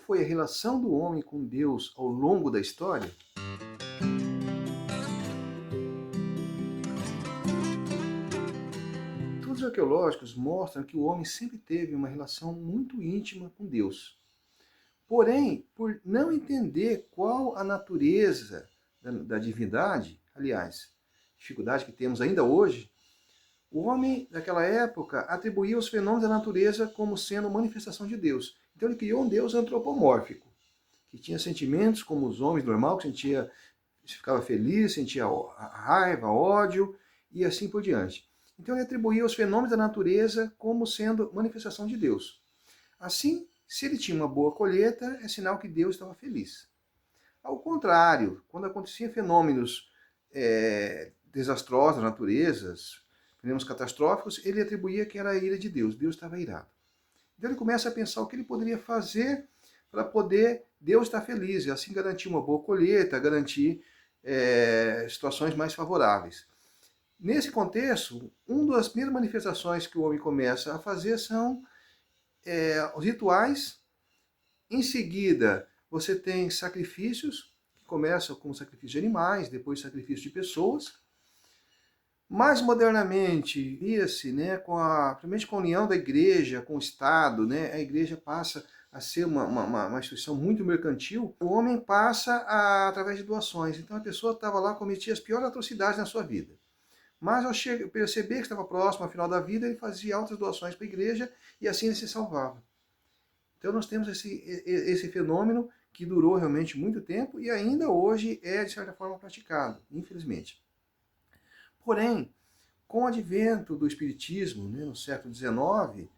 foi a relação do homem com Deus ao longo da história? Estudos arqueológicos mostram que o homem sempre teve uma relação muito íntima com Deus. Porém, por não entender qual a natureza da divindade, aliás, dificuldade que temos ainda hoje, o homem daquela época atribuía os fenômenos da natureza como sendo manifestação de Deus. Então ele criou um Deus antropomórfico, que tinha sentimentos como os homens normal, que sentia, ficava feliz, sentia raiva, ódio e assim por diante. Então ele atribuía os fenômenos da natureza como sendo manifestação de Deus. Assim, se ele tinha uma boa colheita, é sinal que Deus estava feliz. Ao contrário, quando aconteciam fenômenos desastrosos na natureza, fenômenos catastróficos, ele atribuía que era a ira de Deus. Deus estava irado. Então ele começa a pensar o que ele poderia fazer para poder Deus estar feliz e assim garantir uma boa colheita, garantir situações mais favoráveis. Nesse contexto, uma das primeiras manifestações que o homem começa a fazer são os rituais. Em seguida, você tem sacrifícios, que começam com sacrifício de animais, depois sacrifício de pessoas. Mais modernamente, via-se, primeiramente com a união da igreja com o Estado, a igreja passa a ser uma instituição muito mercantil, o homem passa através de doações. Então a pessoa estava lá, cometia as piores atrocidades na sua vida. Mas ao perceber que estava próximo ao final da vida, ele fazia altas doações para a igreja e assim ele se salvava. Então nós temos esse fenômeno que durou realmente muito tempo e ainda hoje é, de certa forma, praticado, infelizmente. Porém, com o advento do Espiritismo, no século XIX,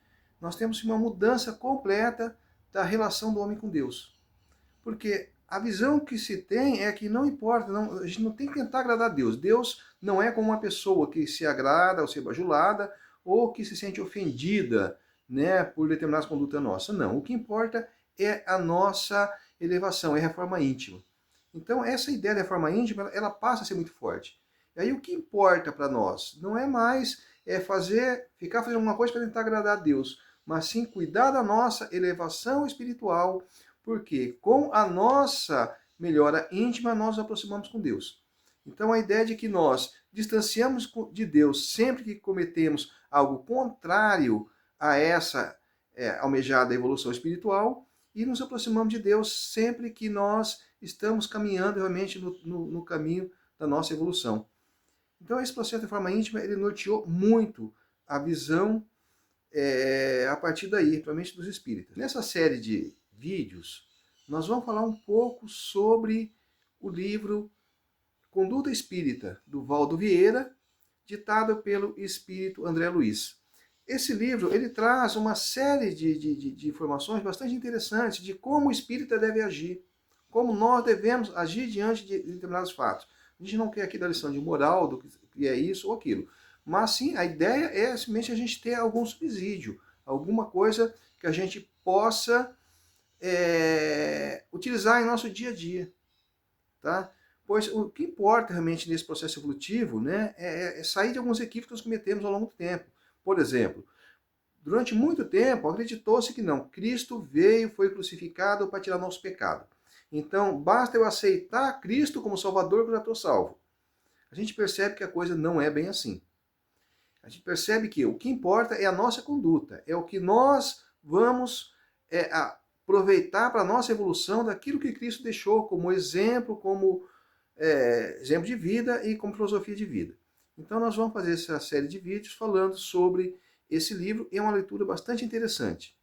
nós temos uma mudança completa da relação do homem com Deus. Porque a visão que se tem é que não importa, a gente não tem que tentar agradar a Deus. Deus não é como uma pessoa que se agrada ou se é bajulada ou que se sente ofendida por determinadas condutas nossas. Não, o que importa é a nossa elevação, é a reforma íntima. Então essa ideia da reforma íntima, ela passa a ser muito forte. E aí o que importa para nós não é mais ficar fazendo alguma coisa para tentar agradar a Deus, mas sim cuidar da nossa elevação espiritual, porque com a nossa melhora íntima nós nos aproximamos com Deus. Então a ideia de que nós distanciamos de Deus sempre que cometemos algo contrário a essa almejada evolução espiritual e nos aproximamos de Deus sempre que nós estamos caminhando realmente no caminho da nossa evolução. Então esse processo de reforma íntima, ele norteou muito a visão a partir daí, principalmente dos espíritas. Nessa série de vídeos, nós vamos falar um pouco sobre o livro Conduta Espírita, do Valdo Vieira, ditado pelo espírito André Luiz. Esse livro, ele traz uma série de informações bastante interessantes de como o espírita deve agir, como nós devemos agir diante de determinados fatos. A gente não quer aqui dar lição de moral, do que é isso ou aquilo. Mas sim, a ideia é simplesmente a gente ter algum subsídio, alguma coisa que a gente possa utilizar em nosso dia a dia. Tá? Pois o que importa realmente nesse processo evolutivo é sair de alguns equívocos que nós cometemos ao longo do tempo. Por exemplo, durante muito tempo acreditou-se que não, Cristo veio, foi crucificado para tirar nosso pecado. Então, basta eu aceitar Cristo como Salvador que eu já estou salvo. A gente percebe que a coisa não é bem assim. A gente percebe que o que importa é a nossa conduta, é o que nós vamos aproveitar para a nossa evolução daquilo que Cristo deixou como exemplo, como exemplo de vida e como filosofia de vida. Então nós vamos fazer essa série de vídeos falando sobre esse livro, e é uma leitura bastante interessante.